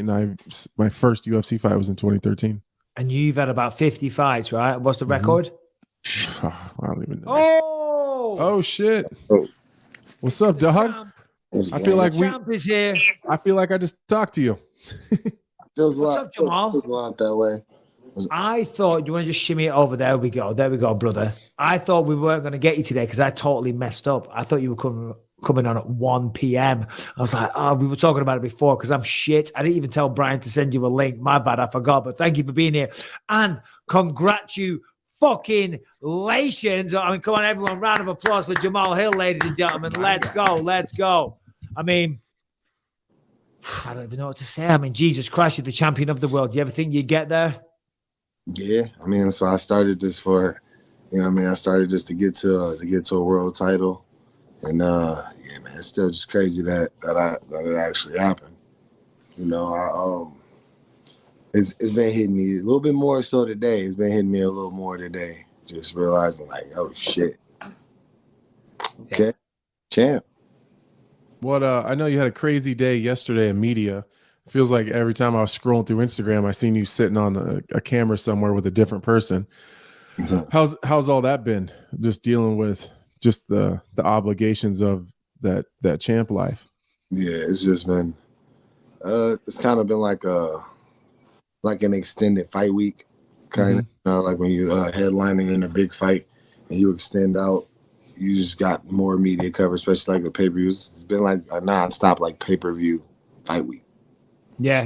98, and my first UFC fight was in 2013. And you've had about 50 fights, right? What's the record? I don't even know. Oh shit! What's up, dog? I feel like champ is here. I feel like I just talked to you. Feels What's up, Jamal? Feels a lot that way. I thought, you want to just shimmy it over? There we go, brother. I thought we weren't going to get you today because I totally messed up. I thought you were coming on at 1 p.m. I was like, we were talking about it before because I'm shit. I didn't even tell Brian to send you a link. My bad, I forgot. But thank you for being here. And congratulations. I mean, come on, everyone. Round of applause for Jamal Hill, ladies and gentlemen. Let's go. I mean, I don't even know what to say. I mean, Jesus Christ, you're the champion of the world. Do you ever think you'd get there? Yeah, I mean, so I started this for, I started just to get to a world title, and man, it's still just crazy that it actually happened. It's been hitting me a little bit more so today. It's been hitting me a little more today. Just realizing, like, oh shit, okay, champ. What I know you had a crazy day yesterday in media. Feels like every time I was scrolling through Instagram, I seen you sitting on a camera somewhere with a different person. How's all that been? Just dealing with just the obligations of that champ life. Yeah, it's just been it's kind of been like an extended fight week, kind of like when you headlining in a big fight and you extend out, you just got more media coverage, especially like the pay-per-views. It's been like a nonstop like pay-per-view fight week. Yeah.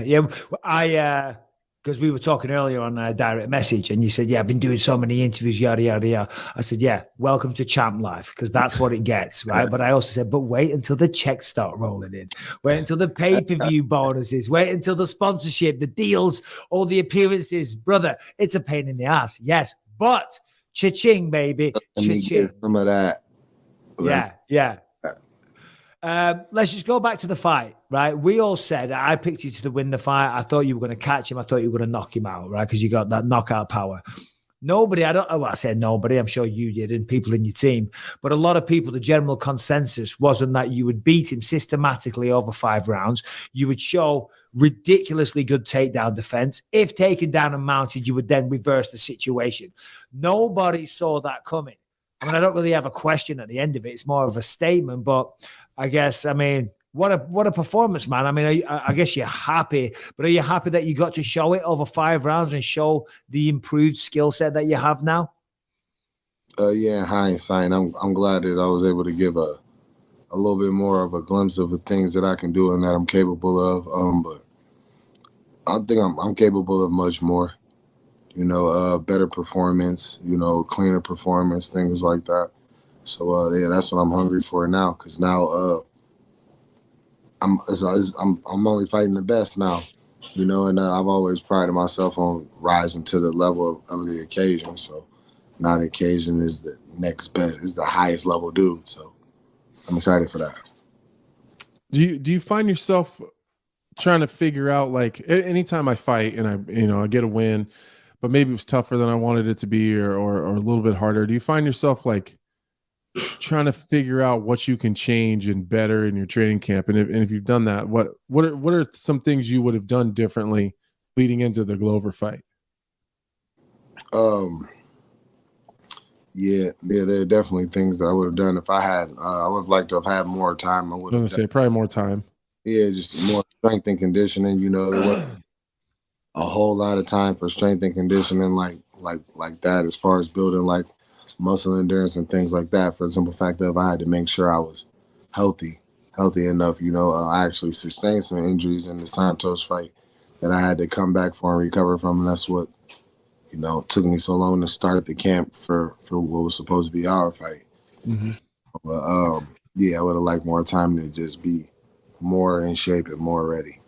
Because we were talking earlier on a direct message, and you said, "Yeah, I've been doing so many interviews, yada yada yada." I said, "Yeah, welcome to Champ Life," because that's what it gets, right? Yeah. But I also said, "But wait until the checks start rolling in. Wait until the pay-per-view bonuses. Wait until the sponsorship, the deals, all the appearances, brother. It's a pain in the ass, yes, but cha-ching, baby, cha-ching." Some of that. Yeah. Let's just go back to the fight, right? We all said I picked you to win the fight. I thought you were going to catch him. I thought you were going to knock him out, right? Because you got that knockout power. I said nobody. I'm sure you did, and people in your team. But a lot of people, the general consensus wasn't that you would beat him systematically over 5 rounds. You would show ridiculously good takedown defense. If taken down and mounted, you would then reverse the situation. Nobody saw that coming. I mean, I don't really have a question at the end of it. It's more of a statement, but I guess, I mean, what a performance, man. I mean, I guess you're happy, but are you happy that you got to show it over 5 rounds and show the improved skill set that you have now? Yeah, in hindsight, I'm glad that I was able to give a little bit more of a glimpse of the things that I can do and that I'm capable of. But I think I'm capable of much more. Better performance, cleaner performance, things like that. So that's what I'm hungry for now. Because now I'm only fighting the best now, and I've always prided myself on rising to the level of the occasion. So now the occasion is the next best, is the highest level dude. So I'm excited for that. Do you find yourself trying to figure out, like, anytime I fight and I get a win, but maybe it was tougher than I wanted it to be, or a little bit harder, do you find yourself like trying to figure out what you can change and better in your training camp? And if you've done that, what are some things you would have done differently leading into the Glover fight? Yeah, there are definitely things that I would have done if I had. I would have liked to have had more time. I would have say probably more time. Yeah, just more strength and conditioning. There wasn't a whole lot of time for strength and conditioning like that, as far as building like muscle endurance and things like that. For the simple fact that I had to make sure I was healthy enough. I actually sustained some injuries in the Santos fight that I had to come back for and recover from, and that's what took me so long to start the camp for what was supposed to be our fight. Mm-hmm. But I would have liked more time to just be more in shape and more ready.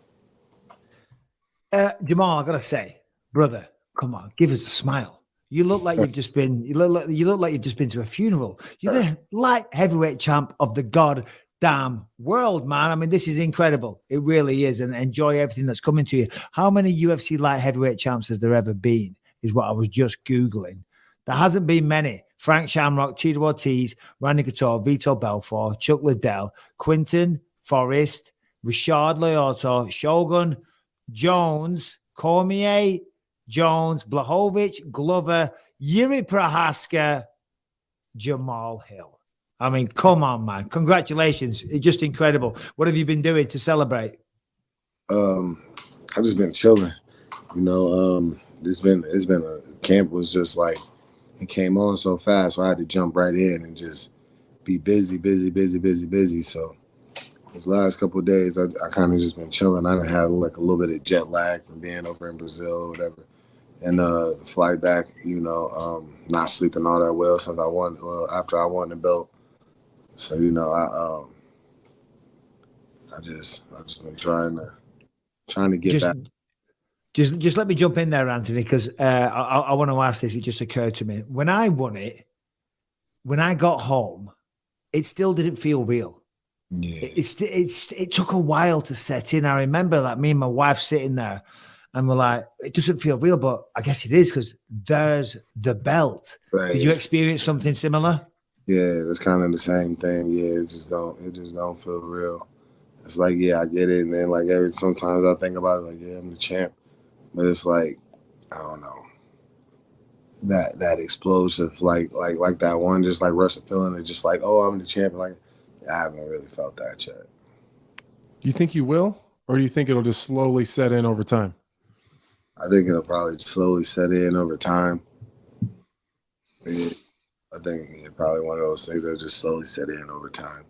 Jamal, I gotta say, brother, come on, give us a smile. You look like you've just been. You look like you've just been to a funeral. You're the light heavyweight champ of the goddamn world, man. I mean, this is incredible. It really is, and enjoy everything that's coming to you. How many UFC light heavyweight champs has there ever been? Is what I was just Googling. There hasn't been many. Frank Shamrock, Tito Ortiz, Randy Couture, Vitor Belfort, Chuck Liddell, Quinton, Forrest, Rashad Lyoto, Shogun, Jones, Cormier, Jones, Blachowicz, Glover, Yuri Prohaska, Jamal Hill. I mean, come on, man. Congratulations. It's just incredible. What have you been doing to celebrate? I've just been chilling. You know, it's been a camp was just like it came on so fast, so I had to jump right in and just be busy. So these last couple of days, I kind of just been chilling. I done had like a little bit of jet lag from being over in Brazil or whatever, and the flight back. You know, not sleeping all that well since after I won the belt. So you know, I just been trying to get back. Just let me jump in there, Anthony, because I want to ask this. It just occurred to me. When I won it, when I got home, it still didn't feel real. Yeah. It took a while to set in. I remember like me and my wife sitting there and we're like, it doesn't feel real, but I guess it is because there's the belt. Right. Did you experience something similar? Yeah, it's kind of the same thing. Yeah, it just don't feel real. It's like, yeah, I get it. And then like sometimes I think about it like, yeah, I'm the champ. But it's like, I don't know. That explosive, like that one, just like rush of feeling it, just like, oh, I'm the champion. Like, I haven't really felt that yet. You think you will, or do you think it'll just slowly set in over time? I think it'll probably slowly set in over time. Yeah, I think probably one of those things that just slowly set in over time.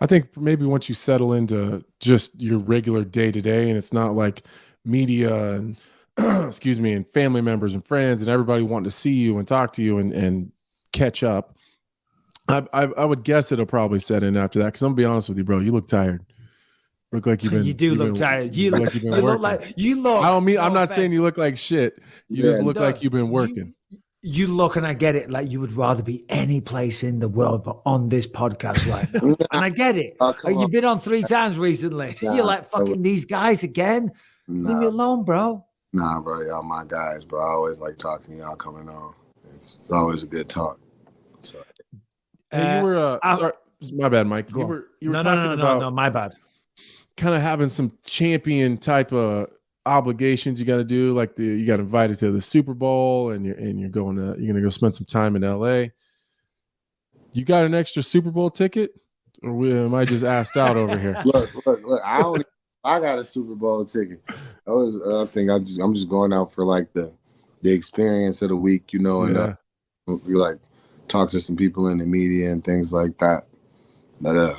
I think maybe once you settle into just your regular day to day, and it's not like media and excuse me, and family members and friends and everybody wanting to see you and talk to you and catch up. I would guess it'll probably set in after that. Because I'm gonna be honest with you, bro, you look tired. Look like you've been. You do look tired. You look like you look. I don't mean. I'm not saying you look like shit. You just look like you've been working. You look, and I get it. Like you would rather be any place in the world, but on this podcast right now, and I get it. You've been on 3 times recently. Nah, you're like fucking these guys again. Nah. Leave me alone, bro. Nah, bro, y'all my guys, bro. I always like talking to y'all coming on. It's always a good talk. So, you were sorry, my bad, Mike. You were talking about no, my bad. Kind of having some champion type of obligations you got to do, like you got invited to the Super Bowl, and you're gonna go spend some time in LA. You got an extra Super Bowl ticket, or am I just asked out over here? Look! I got a Super Bowl ticket. I think I'm just going out for like the experience of the week, you know, and you like talk to some people in the media and things like that. But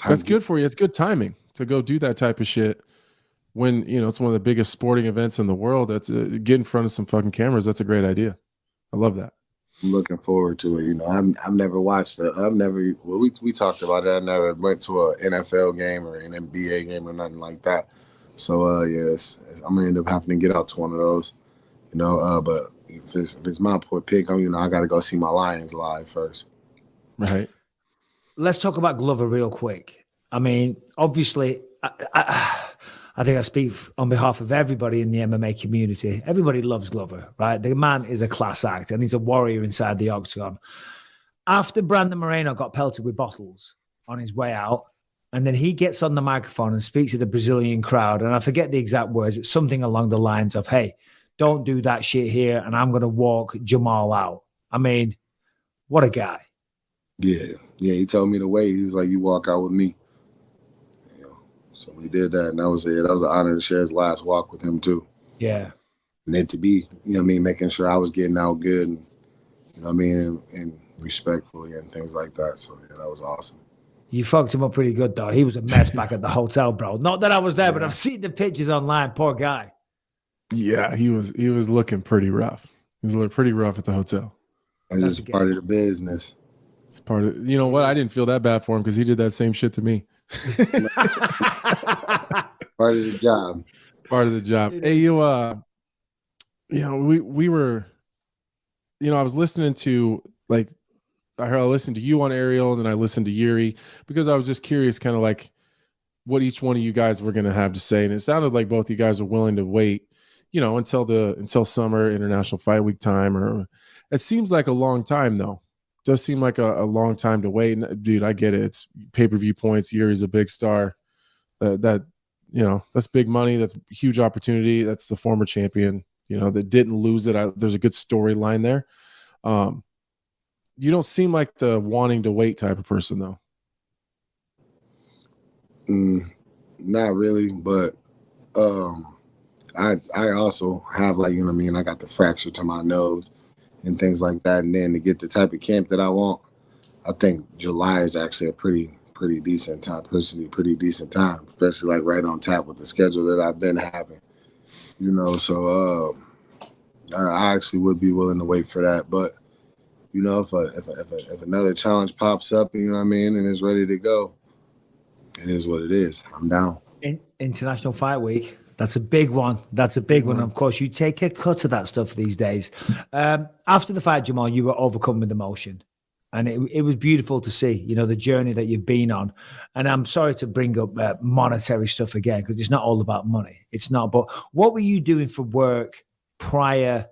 that's good for you. It's good timing to go do that type of shit when it's one of the biggest sporting events in the world. That's get in front of some fucking cameras. That's a great idea. I love that. I'm looking forward to it. You know, I've never watched it. We talked about it. I never went to an NFL game or an NBA game or nothing like that. So yes, I'm gonna end up having to get out to one of those. You know, but if it's my pick, I got to go see my Lions live first. Right. Let's talk about Glover real quick. I mean, obviously, I think I speak on behalf of everybody in the MMA community. Everybody loves Glover, right? The man is a class act and he's a warrior inside the octagon. After Brandon Moreno got pelted with bottles on his way out, and then he gets on the microphone and speaks to the Brazilian crowd, and I forget the exact words, it's something along the lines of, hey, don't do that shit here, and I'm going to walk Jamal out. I mean, what a guy. Yeah, he told me to wait. He was like, you walk out with me. So we did that, and that was it. That was an honor to share his last walk with him, too. Yeah. And then to be, making sure I was getting out good and, and respectfully and things like that. So, yeah, that was awesome. You fucked him up pretty good, though. He was a mess back at the hotel, bro. Not that I was there, but I've seen the pictures online. Poor guy. Yeah, he was looking pretty rough. He was looking pretty rough at the hotel. That's just part of the business. It's part of, you know what? I didn't feel that bad for him because he did that same shit to me. Part of the job. Part of the job. Hey, we were, I was listening to, like, I listened to you on Ariel, and then I listened to Yuri because I was just curious kind of like what each one of you guys were going to have to say. And it sounded like both you guys are willing to wait, until summer International Fight Week time, or it seems like a long time though. It does seem like a long time to wait. And, dude, I get it. It's pay-per-view points. Yuri's a big star. That that's big money. That's a huge opportunity. That's the former champion, that didn't lose it. There's a good storyline there. You don't seem like the wanting to wait type of person, though. Not really, but I also have, like, I got the fracture to my nose and things like that. And then to get the type of camp that I want, I think July is actually a pretty decent time, pretty decent time, especially like right on tap with the schedule that I've been having, so I actually would be willing to wait for that. But, if another challenge pops up, and it's ready to go, it is what it is. I'm down. International Fight Week. That's a big one. That's a big one. Of course, you take a cut of that stuff these days. After the fight, Jamal, you were overcome with emotion. And it was beautiful to see, the journey that you've been on. And I'm sorry to bring up monetary stuff again, because it's not all about money. It's not. But what were you doing for work prior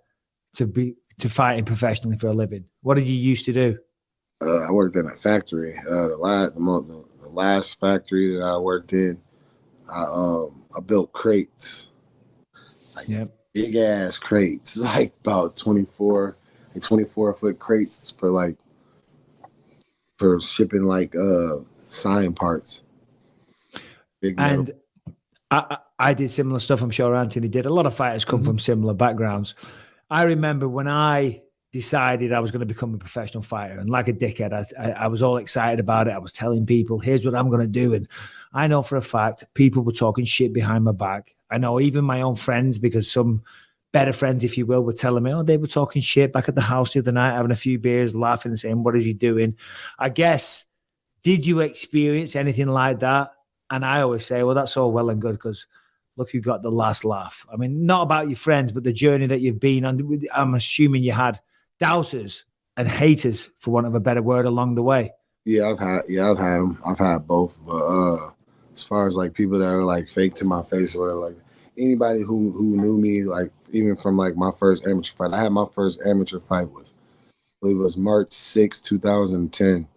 to fighting professionally for a living? What did you used to do? I worked in a factory. The last factory that I worked in, I built crates, big ass crates, like about 24-foot crates for shipping sign parts. And I did similar stuff. I'm sure Anthony did. A lot of fighters come from similar backgrounds. I remember when I decided I was going to become a professional fighter, and like a dickhead, I was all excited about it. I was telling people, here's what I'm going to do. And I know for a fact people were talking shit behind my back. I know even my own friends, because some better friends, if you will, were telling me, they were talking shit back at the house the other night, having a few beers, laughing and saying, what is he doing? I guess, did you experience anything like that? And I always say, well, that's all well and good, because look who got the last laugh. I mean, not about your friends, but the journey that you've been on. I'm assuming you had doubters and haters, for want of a better word, along the way. Yeah, I've had them. I've had both. But as far as people that are fake to my face, or anybody who knew me, even from my first amateur fight. I had my first amateur fight I believe it was March 6, 2010.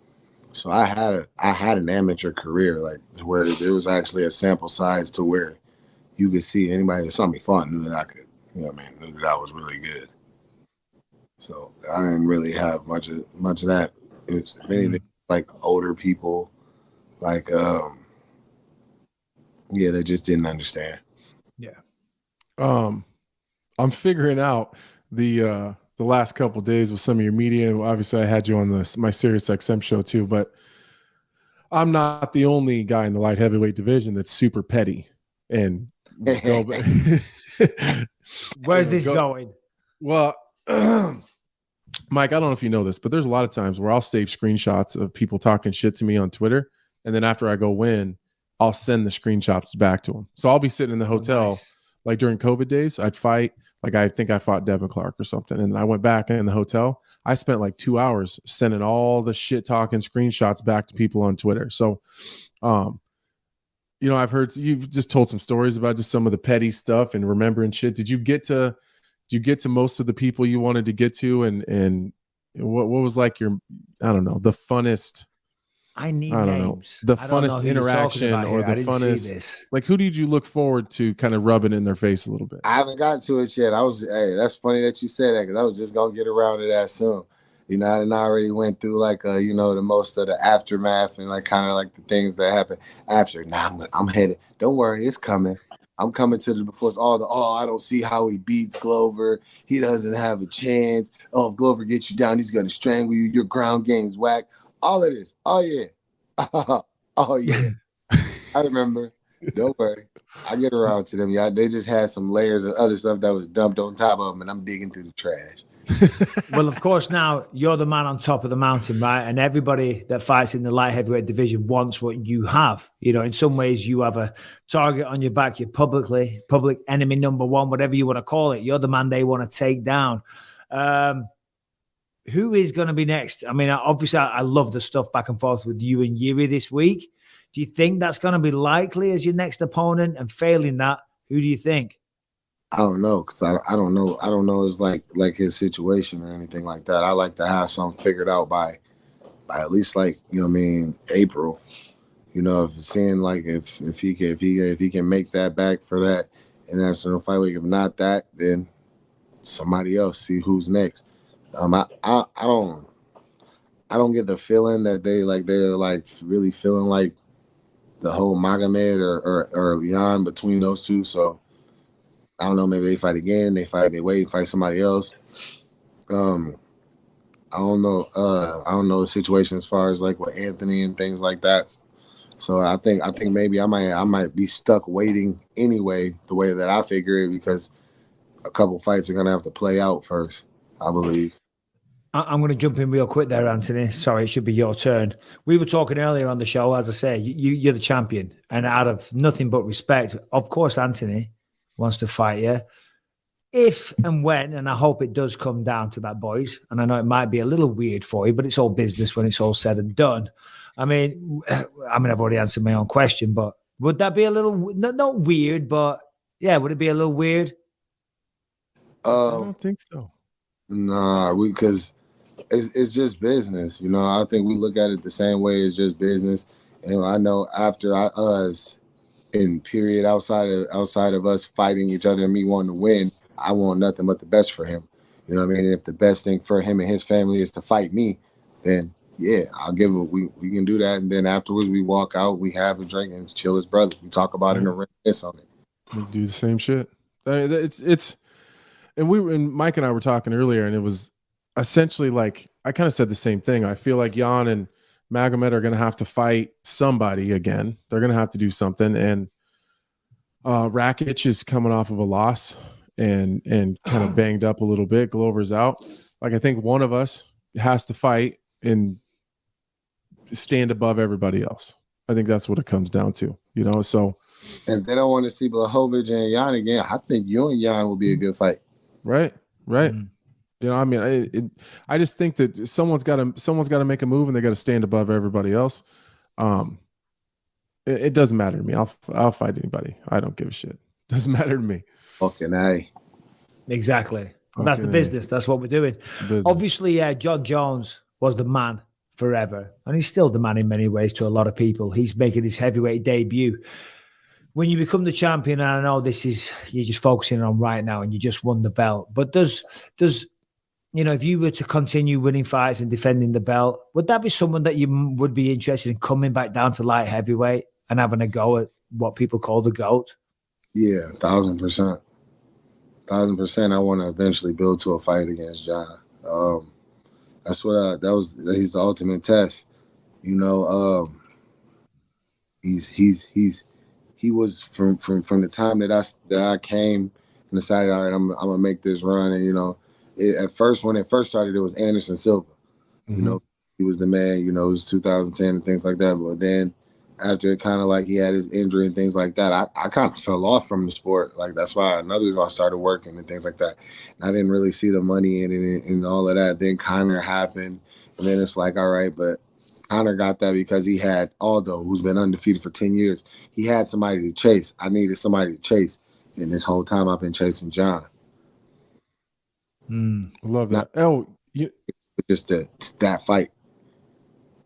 So I had an amateur career, where there was actually a sample size to where you could see anybody that saw me fought knew that I could, knew that I was really good. So I didn't really have much of that. It's anything older people, they just didn't understand. Yeah. I'm figuring out the last couple of days with some of your media. Obviously, I had you on my Sirius XM show too, but I'm not the only guy in the light heavyweight division that's super petty. And where's this going? Well, Mike, I don't know if you know this, but there's a lot of times where I'll save screenshots of people talking shit to me on Twitter, and then after I go win, I'll send the screenshots back to them. So I'll be sitting in the hotel, nice. During COVID days, I'd fight. I think I fought Devin Clark or something, and then I went back in the hotel. I spent 2 hours sending all the shit talking screenshots back to people on Twitter. So, I've heard you've just told some stories about just some of the petty stuff and remembering shit. Did you get to most of the people you wanted to get to, and what was your, I don't know, the funnest? I don't know, the funnest interaction or the funnest, who did you look forward to kind of rubbing in their face a little bit? I haven't gotten to it yet. That's funny that you said that, because I was just gonna get around to that soon. I already went through the most of the aftermath and the things that happen after. Now I'm headed. Don't worry, it's coming. I'm coming to the before it's all I don't see how he beats Glover. He doesn't have a chance. Oh, if Glover gets you down, he's gonna strangle you. Your ground game's whack. All of this. Oh yeah. Oh yeah. I remember. Don't worry. I get around to them. Yeah, they just had some layers of other stuff that was dumped on top of them, and I'm digging through the trash. Well, of course, now you're the man on top of the mountain, right? And everybody that fights in the light heavyweight division wants what you have. In some ways, you have a target on your back. You're public enemy number one, whatever you want to call it. You're the man they want to take down. Who is going to be next? I mean, obviously, I love the stuff back and forth with you and Yuri this week. Do you think that's going to be likely as your next opponent? And failing that, who do you think? I don't know, because I don't know. I don't know his his situation or anything like that. I like to have something figured out by at least April. You know, if seeing like if he can make that back for that international fight week, if not that, then somebody else. See who's next. I don't get the feeling that they're like really feeling like the whole Magomed or Leon between those two. So I don't know. Maybe they fight again. They wait, fight somebody else. I don't know. I don't know the situation as far as like with Anthony and things like that. So I think maybe I might be stuck waiting anyway, the way that I figure it, because a couple fights are gonna have to play out first, I believe. I'm going to jump in real quick there, Anthony. Sorry, it should be your turn. We were talking earlier on the show. As I say, you're the champion, and out of nothing but respect, of course, Anthony wants to fight you. If and when, and I hope it does come down to that, boys. And I know it might be a little weird for you, but it's all business when it's all said and done. I mean, I've already answered my own question, but would that be a little not weird, but yeah, would it be a little weird? I don't think so. Nah, because it's just business. You know, I think we look at it the same way. It's just business. And I know after us in period outside of us fighting each other and me wanting to win, I want nothing but the best for him. You know what I mean? And if the best thing for him and his family is to fight me, then yeah, I'll give it. We can do that. And then afterwards we walk out, we have a drink and chill as brothers. We talk about it and reminisce on it. We do the same shit. I mean, it's and Mike and I were talking earlier, and it was essentially like I kind of said the same thing. I feel like Jan and Magomed are going to have to fight somebody again. They're going to have to do something, and Rakic is coming off of a loss and kind of banged up a little bit. Glover's out. Like I think one of us has to fight and stand above everybody else. I think that's what it comes down to, you know. So if they don't want to see Blachowicz and Jan again, I think you and Jan will be a good fight. Right. You know, I mean, I just think that someone's got to make a move, and they got to stand above everybody else. It doesn't matter to me. I'll fight anybody. I don't give a shit. Doesn't matter to me. Fucking A. Exactly. That's the business. That's what we're doing. Obviously, John Jones was the man forever, and he's still the man in many ways to a lot of people. He's making his heavyweight debut. When you become the champion, and I know this is you're just focusing on right now, and you just won the belt, but does you know, if you were to continue winning fights and defending the belt, would that be someone that you would be interested in coming back down to light heavyweight and having a go at what people call the GOAT? Yeah, 1,000%. 1,000%. I want to eventually build to a fight against John. That's what he's the ultimate test. You know, he was from the time that I came and decided, all right, I'm gonna make this run. And you know, when it first started, it was Anderson Silva. Mm-hmm. You know, he was the man. You know, it was 2010 and things like that. But then after it kind of like he had his injury and things like that, I kind of fell off from the sport. Like that's why another reason I started working and things like that. And I didn't really see the money in it and all of that. Then Conor happened, and then it's like, all right, but Conor got that because he had Aldo, who's been undefeated for 10 years. He had somebody to chase. I needed somebody to chase. And this whole time I've been chasing John. I love that. Just that fight.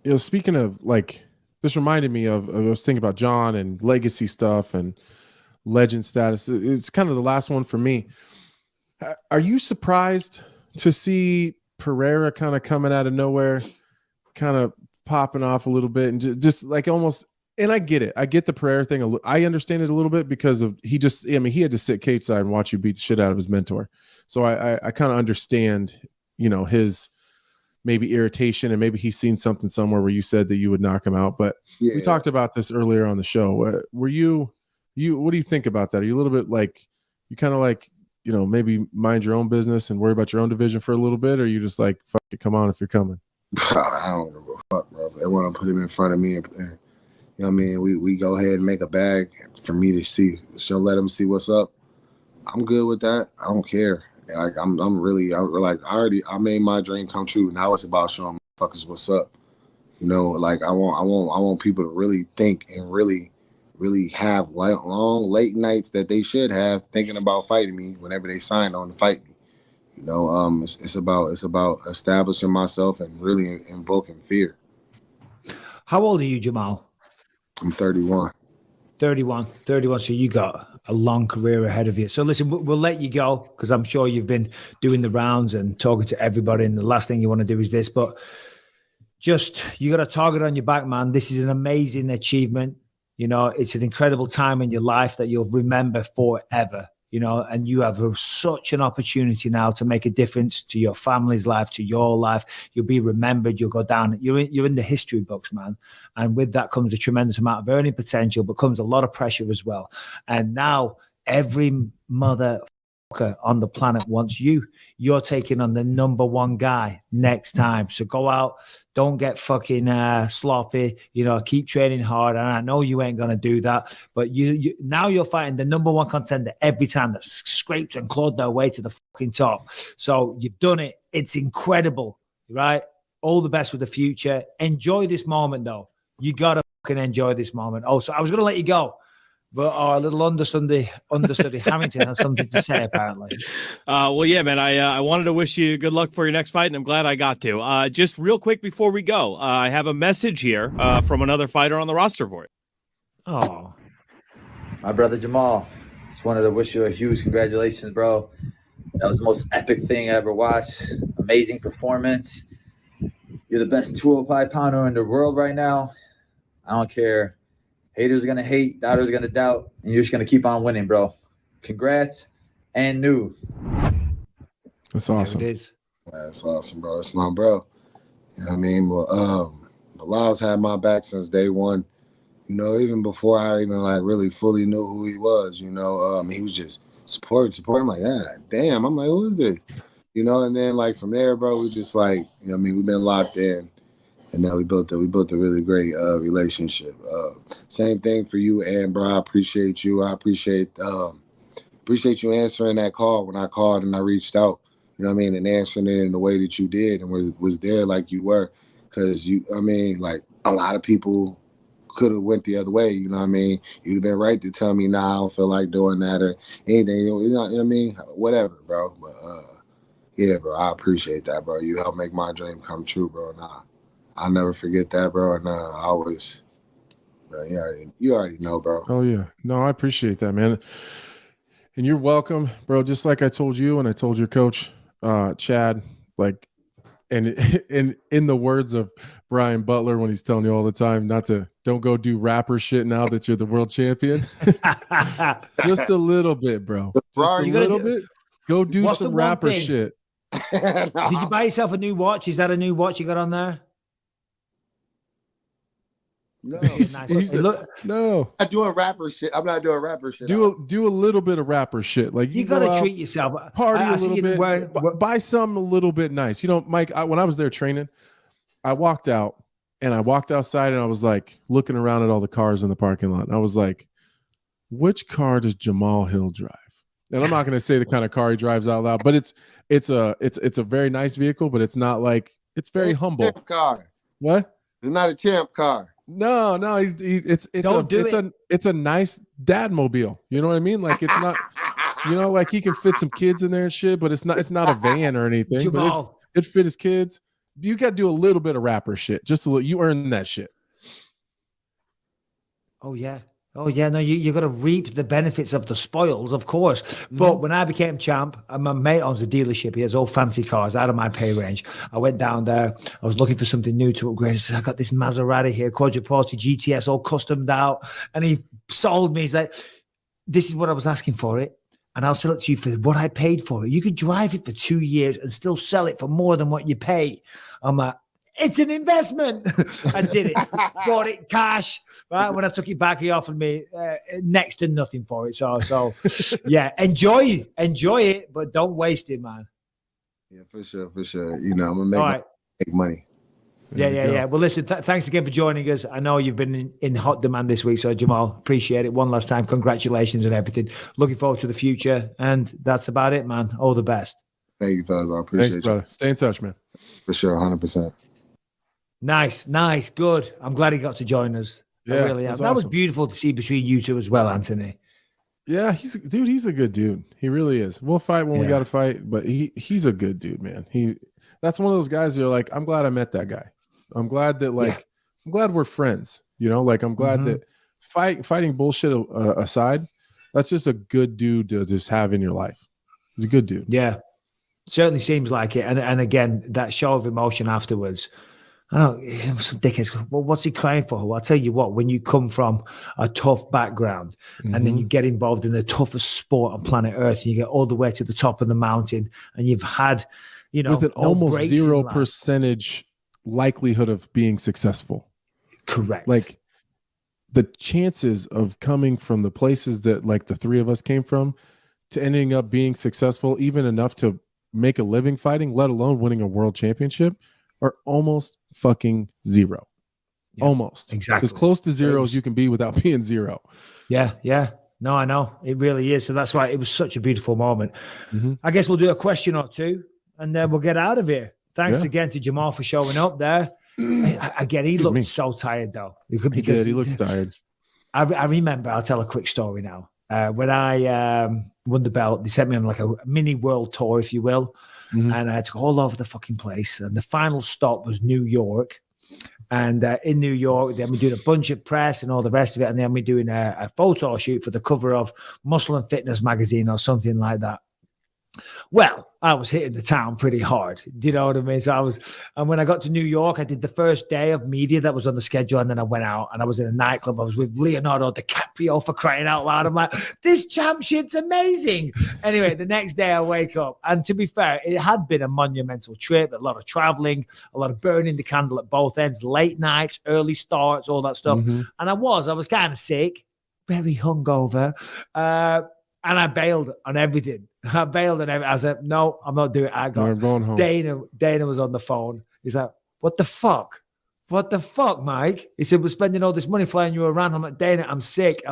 You know, speaking of like, this reminded me of, I was thinking about John and legacy stuff and legend status. It's kind of the last one for me. Are you surprised to see Pereira kind of coming out of nowhere, kind of popping off a little bit and just like almost, and I get it. I get the Pereira thing. I understand it a little bit because of he had to sit cage side and watch you beat the shit out of his mentor. So I kind of understand, you know, his maybe irritation, and maybe he's seen something somewhere where you said that you would knock him out. But we talked about this earlier on the show. Were you what do you think about that? Are you a little bit like, you kind of like, you know, maybe mind your own business and worry about your own division for a little bit? Or are you just like, fuck it, come on if you're coming? I don't give a fuck, bro. They want to put him in front of me and you know what I mean? We go ahead and make a bag for me to see. She'll let him see what's up. I'm good with that. I don't care. Like I made my dream come true. Now it's about showing motherfuckers what's up. You know, like I want people to really think and really have long late nights that they should have thinking about fighting me whenever they signed on to fight me. You know, it's about establishing myself and really invoking fear. How old are you, Jamal? I'm 31. 31. So you got a long career ahead of you. So listen, we'll let you go because I'm sure you've been doing the rounds and talking to everybody. And the last thing you want to do is this, but just, you got a target on your back, man. This is an amazing achievement. You know, it's an incredible time in your life that you'll remember forever, you know, and you have such an opportunity now to make a difference to your family's life, to your life. You'll be remembered. You'll go down. You're in the history books, man. And with that comes a tremendous amount of earning potential, but comes a lot of pressure as well. And now every motherfucker on the planet wants you. You're taking on the number one guy next time. So go out. Don't get fucking sloppy, you know, keep training hard. And I know you ain't going to do that, but you now you're fighting the number one contender every time that scraped and clawed their way to the fucking top. So you've done it. It's incredible, right? All the best with the future. Enjoy this moment though. You got to fucking enjoy this moment. Oh, so I was going to let you go, but our little understudy Hamilton has something to say apparently. Well, yeah, man, I wanted to wish you good luck for your next fight, and I'm glad I got to. Just real quick before we go, I have a message here from another fighter on the roster for you. Oh, My brother Jamal, just wanted to wish you a huge congratulations, bro. That was the most epic thing I ever watched. Amazing performance. You're the best 205 pounder in the world right now. I don't care. Haters are going to hate, doubters are going to doubt, and you're just going to keep on winning, bro. Congrats and new. That's awesome. It is. That's awesome, bro. That's my bro. You know what I mean? Well, Bilal's had my back since day one. You know, even before I even like really fully knew who he was, you know, he was just supporting. I'm like, damn. I'm like, who is this? You know, and then like from there, bro, we just like, you know what I mean, we've been locked in. And now we built a really great relationship. Same thing for you, and bro, I appreciate you. I appreciate you answering that call when I called and I reached out. You know what I mean, and answering it in the way that you did and was there like you were, because like a lot of people could have went the other way. You know what I mean? You'd have been right to tell me, nah, I don't feel like doing that or anything. You know what I mean? Whatever, bro. But yeah, bro, I appreciate that, bro. You helped make my dream come true, bro. Nah. I'll never forget that, bro. And I always, bro, you already know, bro. Oh, yeah. No, I appreciate that, man. And you're welcome, bro. Just like I told you and I told your coach, Chad, like, and in the words of Brian Butler when he's telling you all the time don't go do rapper shit now that you're the world champion. Just a little bit, bro. Just a little bit. Go do some rapper shit. Did you buy yourself a new watch? Is that a new watch you got on there? No, no. I'm not doing rapper shit. I'm not doing rapper shit. Do a little bit of rapper shit. Like you gotta treat yourself. Party a little bit. Buy something a little bit nice. You know, Mike. When I was there training, I walked out and I walked outside and I was like looking around at all the cars in the parking lot. And I was like, which car does Jamal Hill drive? And I'm not going to say the kind of car he drives out loud, but it's a very nice vehicle, but it's not like it's very humble. Champ car. What? It's not a champ car. No, it's a nice dad mobile. You know what I mean? Like it's not, you know, like he can fit some kids in there and shit, but it's not a van or anything. Jamal. But it fit his kids. You got to do a little bit of rapper shit. Just a little. You earn that shit. Oh yeah. No, you got to reap the benefits of the spoils, of course. But when I became champ, and my mate owns a dealership, he has all fancy cars out of my pay range. I went down there. I was looking for something new to upgrade. I said, I got this Maserati here, Quadriporte GTS, all customed out. And he sold me. He's like, this is what I was asking for it. And I'll sell it to you for what I paid for it. You could drive it for 2 years and still sell it for more than what you pay. I'm like, it's an investment. I did it. Bought it cash. Right when I took it back, he offered me next to nothing for it. So yeah, enjoy it, but don't waste it, man. Yeah, for sure. You know, I'm gonna make money. Yeah. Well, listen, thanks again for joining us. I know you've been in hot demand this week, so Jamal, appreciate it. One last time, congratulations and everything. Looking forward to the future, and that's about it, man. All the best. Thank you, fellas. I appreciate you, brother. Stay in touch, man. For sure, 100%. Nice, good. I'm glad he got to join us. Yeah, I really am. That was beautiful to see between you two as well, Anthony. Yeah, he's a good dude. He really is. We'll fight when we got to fight, but he's a good dude, man. That's one of those guys that are like, I'm glad I met that guy. I'm glad that I'm glad we're friends. You know, like I'm glad Mhm. that fighting bullshit aside, that's just a good dude to just have in your life. He's a good dude. Yeah, certainly seems like it. And again, that show of emotion afterwards. I don't know, some dickheads go, well, what's he crying for? Well, I'll tell you what, when you come from a tough background and then Mhm. you get involved in the toughest sport on planet Earth and you get all the way to the top of the mountain and you've had, With an no almost breaks in 0% likelihood of being successful. Correct. Like the chances of coming from the places that like the three of us came from to ending up being successful, even enough to make a living fighting, let alone winning a world championship, are almost fucking zero. Yeah, Almost. exactly. As close to zero It as you can be without being zero. Yeah. No, I know. It really is. So that's why it was such a beautiful moment. Mhm. I guess we'll do a question or two and then we'll get out of here. Thanks Yeah. again to Jamal for showing up there. Again, he Excuse looked me. so tired though. He did. He looks tired. I remember, I'll tell a quick story now. When I won the belt, they sent me on like a mini world tour, if you will. Mhm. And I had to go all over the fucking place. And the final stop was New York. And in New York, then we're doing a bunch of press and all the rest of it. And then we're doing a photo shoot for the cover of Muscle and Fitness magazine or something like that. Well, I was hitting the town pretty hard. Do you know what I mean? So and when I got to New York, I did the first day of media that was on the schedule. And then I went out and I was in a nightclub. I was with Leonardo DiCaprio, for crying out loud. I'm like, this championship's amazing. Anyway, the next day I wake up. And to be fair, it had been a monumental trip, a lot of traveling, a lot of burning the candle at both ends, late nights, early starts, all that stuff. Mhm. And I was kind of sick, very hungover. And I bailed on everything. I bailed on everything. I said, no, I'm not doing it. I No, got I'm going home. Dana was on the phone. He's like, what the fuck? What the fuck, Mike? He said, we're spending all this money flying you around. I'm like, Dana, I'm sick.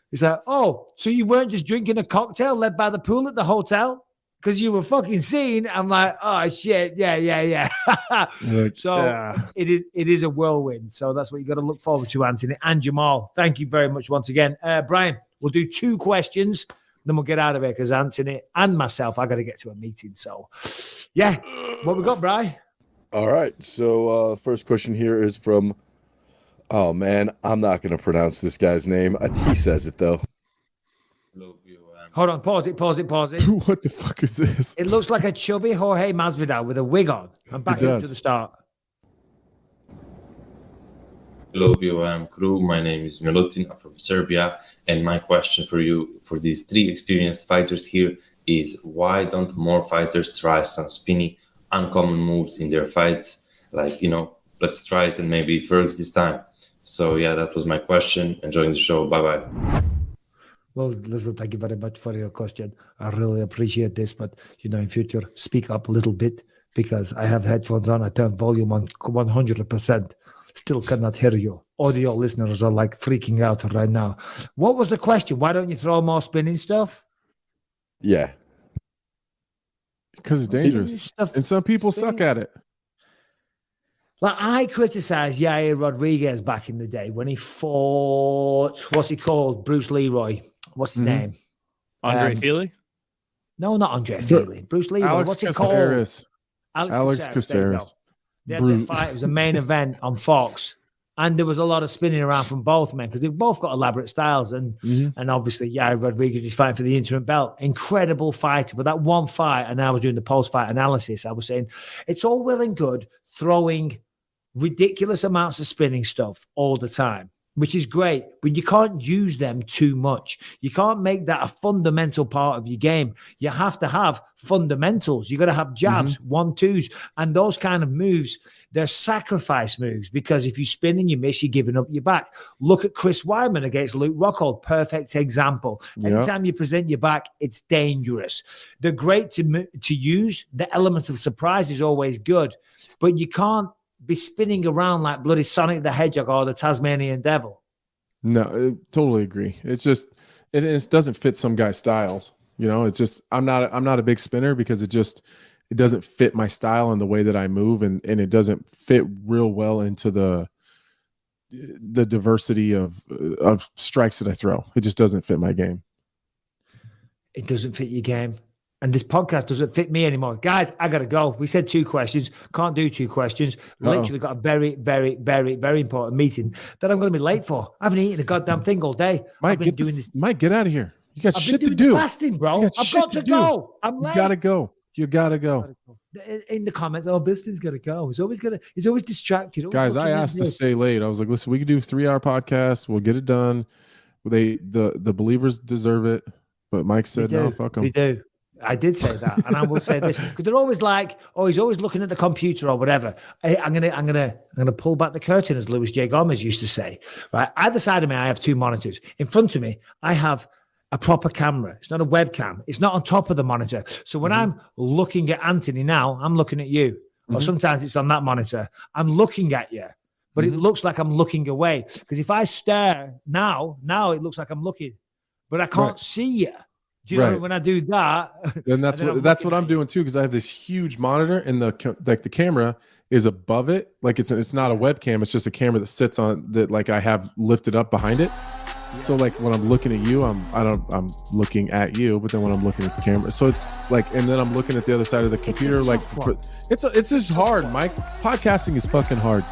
He's like, oh, so you weren't just drinking a cocktail led by the pool at the hotel? Because you were fucking seen. I'm like, oh shit, yeah. Like, So ah. it is a whirlwind. So that's what you got to look forward to, Anthony and Jamal. Thank you very much once again. Brian, we'll do 2 questions, then we'll get out of here because Anthony and myself, I got to get to a meeting. So yeah, what we got, Brian? All right. So first question here is from, oh man, I'm not going to pronounce this guy's name. He says it though. Hold on, pause it. What the fuck is this? It looks like a chubby Jorge Masvidal with a wig on. I'm back up to does. the start. Hello, BOM crew. My name is Milutin. I'm from Serbia. And my question for you, for these 3 experienced fighters here, is why don't more fighters try some spinny, uncommon moves in their fights? Like, let's try it and maybe it works this time. So, yeah, that was my question. Enjoying the show. Bye-bye. Well, listen, thank you very much for your question. I really appreciate this, but in future, speak up a little bit because I have headphones on. I turn volume on 100%. Still cannot hear you. Audio listeners are like freaking out right now. What was the question? Why don't you throw more spinning stuff? Yeah. Because it's dangerous. Stuff, And some people spinning- suck at it. Like I criticized Yair Rodriguez back in the day when he fought, what's he called? Bruce Leroy. What's his Mhm. name? Andre Feely? No, not Andre Feely. Bruce Leroy. Alex What's it called? Caceres. Alex Alex Caceres. There you go. Caceres. They had their fight. It was a main event on Fox. And there was a lot of spinning around from both men because they've both got elaborate styles. And obviously, Yair Rodriguez is fighting for the interim belt. Incredible fighter. But that one fight, and I was doing the post-fight analysis, I was saying, it's all well and good throwing ridiculous amounts of spinning stuff all the time, which is great, but you can't use them too much. You can't make that a fundamental part of your game. You have to have fundamentals. You got to have jabs, 1-2s, and those kind of moves. They're sacrifice moves because if you spin and you miss, you're giving up your back. Look at Chris Weidman against Luke Rockhold. Perfect example. Yeah. Anytime you present your back, it's dangerous. They're great to use. The element of surprise is always good, but you can't be spinning around like bloody Sonic the Hedgehog or the Tasmanian Devil. No, I totally agree. It's just it doesn't fit some guys' styles. It's just I'm not a big spinner because it doesn't fit my style and the way that I move, and it doesn't fit real well into the diversity of strikes that I throw. It just doesn't fit my game. It doesn't fit your game. and this podcast doesn't fit me anymore. Guys, I got to go. We said 2 questions. Can't do 2 questions. Literally got a very, very, very, very important meeting that I'm going to be late for. I haven't eaten a goddamn thing all day. Mike, I've been doing this. Mike, get out of here. You got I've shit been to doing do. fasting, bro. got I've shit got to to do. go. I'm You late. gotta go. You gotta go. In the comments, oh, Bisping's got to go. He's always distracted. Always Guys, I looking at asked to this. stay late. I was like, listen, we can do a 3-hour podcast. We'll get it done. The believers deserve it. But Mike said, no, fuck them. We do. I did say that, and I will say this because they're always like, "Oh, he's always looking at the computer or whatever." I'm gonna pull back the curtain, as Louis J. Gomez used to say. Right, either side of me, I have 2 monitors. In front of me, I have a proper camera. It's not a webcam. It's not on top of the monitor. So when I'm looking at Anthony now, I'm looking at you. Or sometimes it's on that monitor. I'm looking at you, but it looks like I'm looking away. Because if I stare now it looks like I'm looking, but I can't see you. Do you know when I do that? And that's what I'm doing too, because I have this huge monitor, and the camera is above it. Like it's not a webcam. It's just a camera that sits on that. Like I have lifted up behind it. Yeah. So like when I'm looking at you, I'm looking at you, but then when I'm looking at the camera, so it's like, and then I'm looking at the other side of the computer. It's just hard, Mike. Podcasting is fucking hard.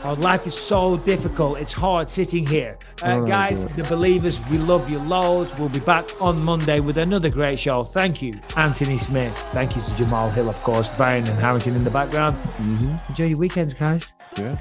Oh, life is so difficult. It's hard sitting here. Guys, the believers, we love you loads. We'll be back on Monday with another great show. Thank you, Anthony Smith. Thank you to Jamal Hill, of course, Byron and Harrington in the background. Enjoy your weekends, guys. Yeah.